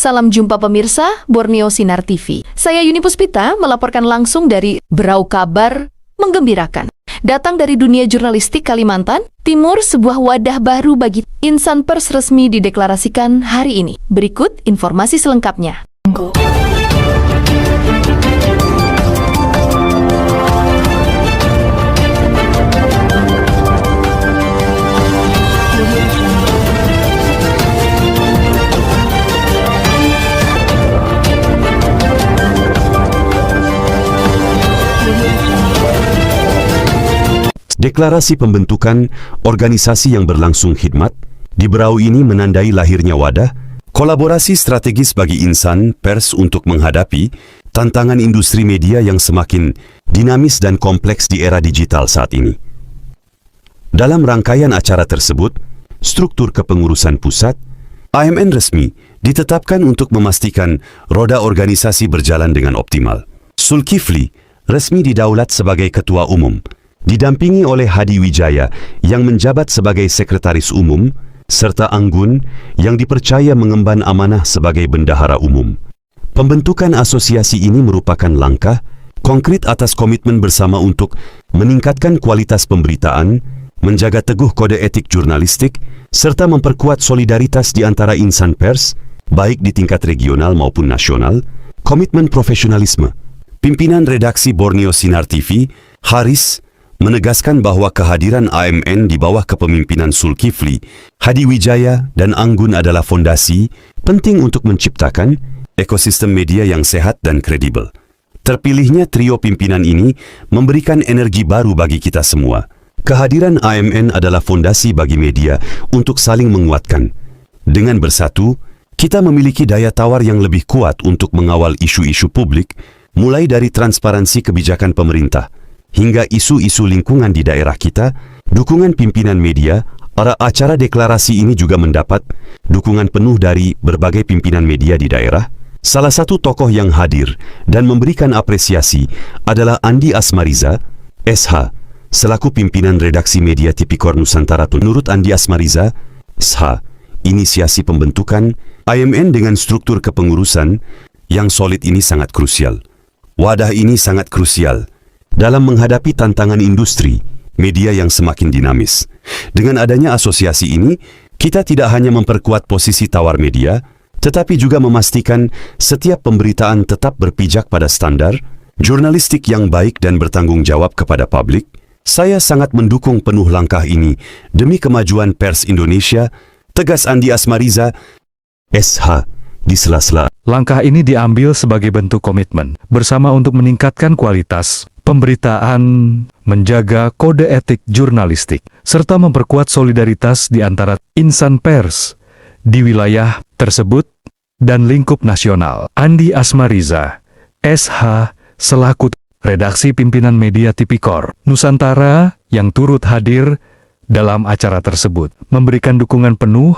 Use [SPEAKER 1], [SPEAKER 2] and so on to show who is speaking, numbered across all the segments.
[SPEAKER 1] Salam jumpa pemirsa Borneo Sinar TV. Saya Yuni Puspita melaporkan langsung dari Berau Kabar Menggembirakan. Datang dari dunia jurnalistik Kalimantan Timur, sebuah wadah baru bagi insan pers resmi dideklarasikan hari ini. Berikut informasi selengkapnya.
[SPEAKER 2] Deklarasi pembentukan organisasi yang berlangsung khidmat di Berau ini menandai lahirnya wadah kolaborasi strategis bagi insan pers untuk menghadapi tantangan industri media yang semakin dinamis dan kompleks di era digital saat ini. Dalam rangkaian acara tersebut, struktur kepengurusan pusat AMN resmi ditetapkan untuk memastikan roda organisasi berjalan dengan optimal. Zulkifli resmi didaulat sebagai ketua umum, didampingi oleh Hadi Wijaya yang menjabat sebagai sekretaris umum, serta Anggun yang dipercaya mengemban amanah sebagai bendahara umum. Pembentukan asosiasi ini merupakan langkah konkret atas komitmen bersama untuk meningkatkan kualitas pemberitaan, menjaga teguh kode etik jurnalistik, serta memperkuat solidaritas di antara insan pers, baik di tingkat regional maupun nasional. Komitmen profesionalisme pimpinan redaksi Borneo Sinar TV, Haris, menegaskan bahwa kehadiran AMN di bawah kepemimpinan Zulkifli, Hadi Wijaya, dan Anggun adalah fondasi penting untuk menciptakan ekosistem media yang sehat dan kredibel. Terpilihnya trio pimpinan ini memberikan energi baru bagi kita semua. Kehadiran AMN adalah fondasi bagi media untuk saling menguatkan. Dengan bersatu, kita memiliki daya tawar yang lebih kuat untuk mengawal isu-isu publik, mulai dari transparansi kebijakan pemerintah hingga isu-isu lingkungan di daerah kita. Dukungan pimpinan media. Acara deklarasi ini juga mendapat dukungan penuh dari berbagai pimpinan media di daerah. Salah satu tokoh yang hadir dan memberikan apresiasi adalah Andi Asmariza, SH, selaku pimpinan redaksi media Tipikor Nusantara. Menurut Andi Asmariza, SH, inisiasi pembentukan AMN dengan struktur kepengurusan yang solid ini sangat krusial. Wadah ini sangat krusial dalam menghadapi tantangan industri media yang semakin dinamis. Dengan adanya asosiasi ini, kita tidak hanya memperkuat posisi tawar media, tetapi juga memastikan setiap pemberitaan tetap berpijak pada standar jurnalistik yang baik dan bertanggung jawab kepada publik. Saya sangat mendukung penuh langkah ini demi kemajuan pers Indonesia, tegas Andi Asmariza, SH. Di sela-sela
[SPEAKER 3] langkah ini diambil sebagai bentuk komitmen bersama untuk meningkatkan kualitas pemberitaan, menjaga kode etik jurnalistik, serta memperkuat solidaritas di antara insan pers di wilayah tersebut dan lingkup nasional. Andi Asmariza, SH, selaku redaksi pimpinan media Tipikor Nusantara yang turut hadir dalam acara tersebut, memberikan dukungan penuh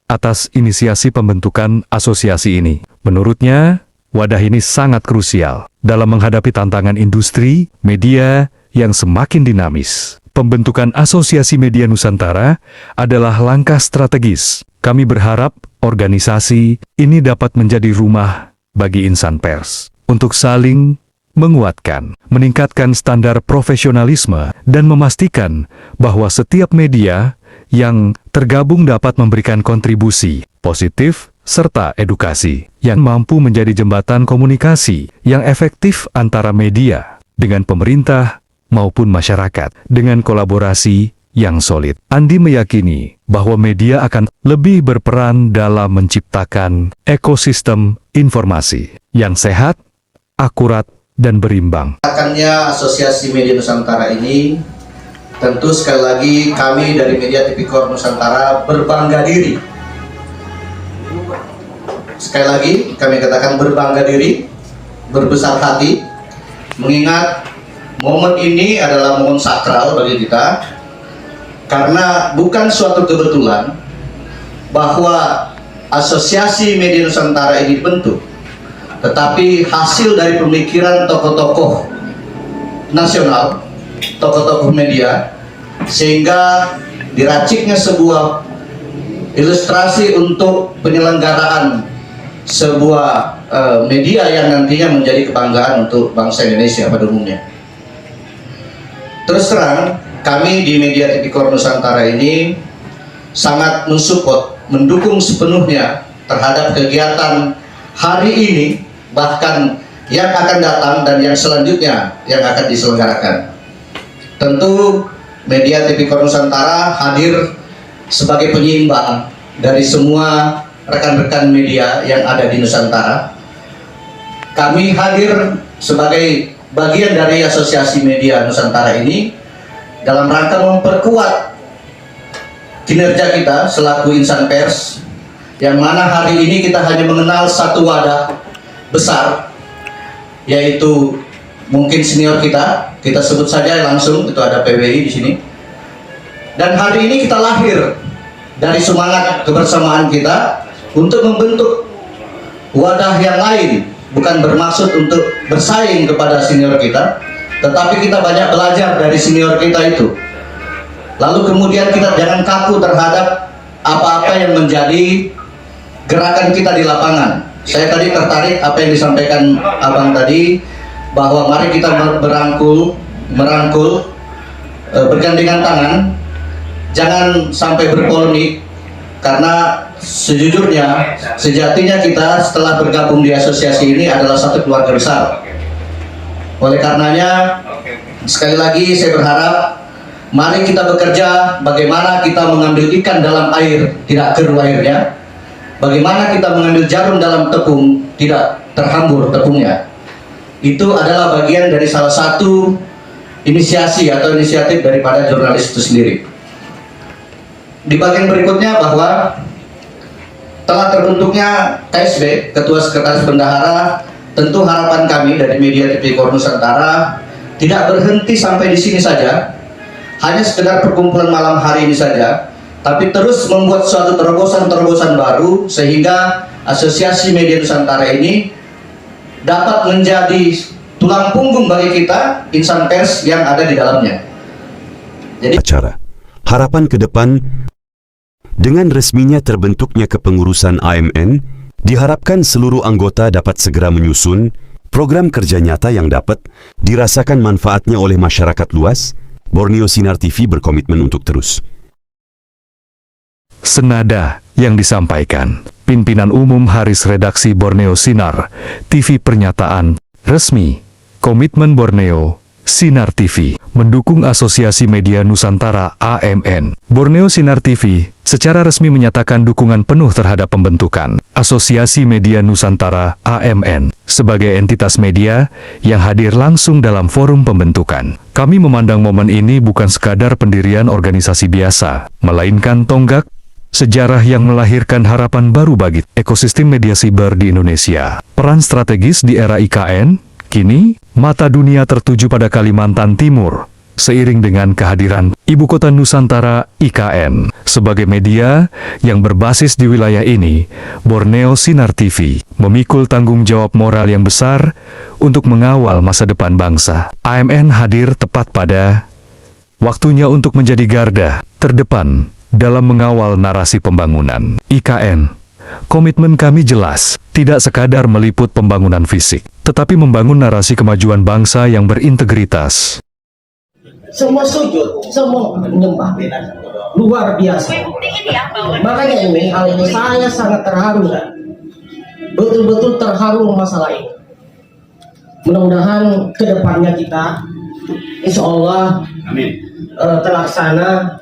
[SPEAKER 3] atas inisiasi pembentukan asosiasi ini. Menurutnya, wadah ini sangat krusial dalam menghadapi tantangan industri media yang semakin dinamis. Pembentukan Asosiasi Media Nusantara adalah langkah strategis. Kami berharap organisasi ini dapat menjadi rumah bagi insan pers untuk saling menguatkan, meningkatkan standar profesionalisme, dan memastikan bahwa setiap media yang tergabung dapat memberikan kontribusi positif serta edukasi yang mampu menjadi jembatan komunikasi yang efektif antara media dengan pemerintah maupun masyarakat dengan kolaborasi yang solid. Andi meyakini bahwa media akan lebih berperan dalam menciptakan ekosistem informasi yang sehat, akurat, dan berimbang.
[SPEAKER 4] Akannya Asosiasi Media Nusantara ini, tentu sekali lagi kami dari media Tipikor Nusantara berbangga diri. Sekali lagi kami katakan berbangga diri, berbesar hati, mengingat momen ini adalah momen sakral bagi kita, karena bukan suatu kebetulan bahwa Asosiasi Media Nusantara ini dibentuk, tetapi hasil dari pemikiran tokoh-tokoh nasional, tokoh-tokoh media, sehingga diraciknya sebuah ilustrasi untuk penyelenggaraan sebuah media yang nantinya menjadi kebanggaan untuk bangsa Indonesia pada umumnya. Terus terang, kami di Media Tipikor Nusantara ini sangat mensupport, mendukung sepenuhnya terhadap kegiatan hari ini, bahkan yang akan datang dan yang selanjutnya yang akan diselenggarakan. Tentu Media Tipikor Nusantara hadir sebagai penyeimbang dari semua rekan-rekan media yang ada di Nusantara. Kami hadir sebagai bagian dari Asosiasi Media Nusantara ini dalam rangka memperkuat kinerja kita selaku insan pers, yang mana hari ini kita hanya mengenal satu wadah besar, yaitu mungkin senior kita sebut saja langsung, itu ada PWI di sini. Dan hari ini kita lahir dari semangat kebersamaan kita untuk membentuk wadah yang lain, bukan bermaksud untuk bersaing kepada senior kita, tetapi kita banyak belajar dari senior kita itu. Lalu kemudian kita jangan kaku terhadap apa-apa yang menjadi gerakan kita di lapangan. Saya tadi tertarik apa yang disampaikan Abang tadi, bahwa mari kita merangkul, bergandengan tangan, jangan sampai berpolemik, karena sejatinya kita setelah bergabung di asosiasi ini adalah satu keluarga besar. Oleh karenanya, sekali lagi saya berharap, mari kita bekerja bagaimana kita mengambil ikan dalam air, tidak keruh airnya. Bagaimana kita mengambil jarum dalam tepung, tidak terhambur tepungnya. Itu adalah bagian dari salah satu inisiasi atau inisiatif daripada jurnalis itu sendiri. Di bagian berikutnya bahwa telah terbentuknya KSB, Ketua Sekretaris Bendahara, tentu harapan kami dari Media Tipikor Nusantara tidak berhenti sampai di sini saja, hanya sekedar perkumpulan malam hari ini saja, tapi terus membuat suatu terobosan-terobosan baru sehingga Asosiasi Media Nusantara ini dapat menjadi tulang punggung bagi kita, insan pers yang ada di dalamnya. Jadi
[SPEAKER 2] Acara harapan ke depan dengan resminya terbentuknya kepengurusan AMN, diharapkan seluruh anggota dapat segera menyusun program kerja nyata yang dapat dirasakan manfaatnya oleh masyarakat luas. Borneo Sinar TV berkomitmen untuk terus.
[SPEAKER 3] Senada yang disampaikan Pimpinan Umum Haris Redaksi Borneo Sinar TV, pernyataan resmi komitmen Borneo Sinar TV mendukung Asosiasi Media Nusantara AMN. Borneo Sinar TV secara resmi menyatakan dukungan penuh terhadap pembentukan Asosiasi Media Nusantara AMN sebagai entitas media yang hadir langsung dalam forum pembentukan. Kami memandang momen ini bukan sekadar pendirian organisasi biasa, melainkan tonggak sejarah yang melahirkan harapan baru bagi ekosistem media siber di Indonesia. Peran strategis di era IKN, kini mata dunia tertuju pada Kalimantan Timur, seiring dengan kehadiran Ibu Kota Nusantara IKN. Sebagai media yang berbasis di wilayah ini, Borneo Sinar TV memikul tanggung jawab moral yang besar untuk mengawal masa depan bangsa. AMN hadir tepat pada waktunya untuk menjadi garda terdepan dalam mengawal narasi pembangunan. IKN, komitmen kami jelas, tidak sekadar meliput pembangunan fisik, tetapi membangun narasi kemajuan bangsa yang berintegritas.
[SPEAKER 5] Semua sujud, semua menyembah, luar biasa. Makanya hal ini saya sangat terharu, betul-betul terharu masalah ini. Mudah-mudahan kedepannya kita, insya Allah, terlaksana.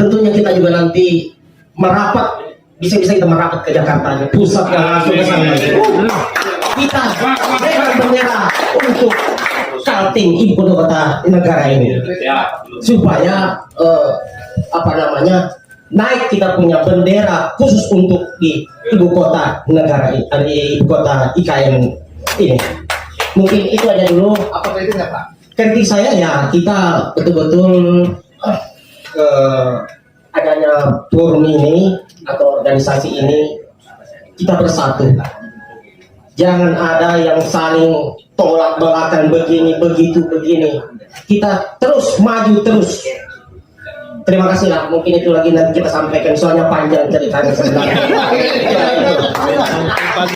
[SPEAKER 5] Tentunya kita juga nanti merapat, bisa-bisa kita merapat ke Jakarta, pusatnya langsung ke sana. Kita dengan bendera untuk Kaltim, ibu kota negara ini, supaya naik kita punya bendera khusus untuk di ibu kota negara ini, di ibu kota IKN ini. Mungkin itu aja dulu. Apa kritiknya Pak? Kritik saya ya kita betul-betul adanya forum ini atau organisasi ini kita bersatu. Jangan ada yang saling tolak belakang begini begitu begini. Kita terus maju terus. Terima kasih lah. Mungkin itu lagi nanti kita sampaikan soalnya panjang ceritanya sebenarnya.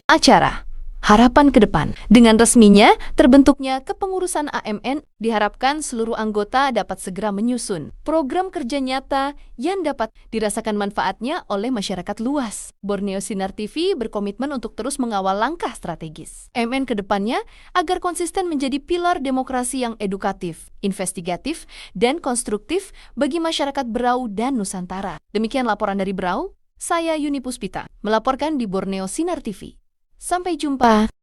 [SPEAKER 1] Acara Harapan ke Depan. Dengan resminya terbentuknya kepengurusan AMN, diharapkan seluruh anggota dapat segera menyusun program kerja nyata yang dapat dirasakan manfaatnya oleh masyarakat luas. Borneo Sinar TV berkomitmen untuk terus mengawal langkah strategis AMN ke depannya agar konsisten menjadi pilar demokrasi yang edukatif, investigatif, dan konstruktif bagi masyarakat Berau dan Nusantara. Demikian laporan dari Berau, saya Yuni Puspita, melaporkan di Borneo Sinar TV. Sampai jumpa.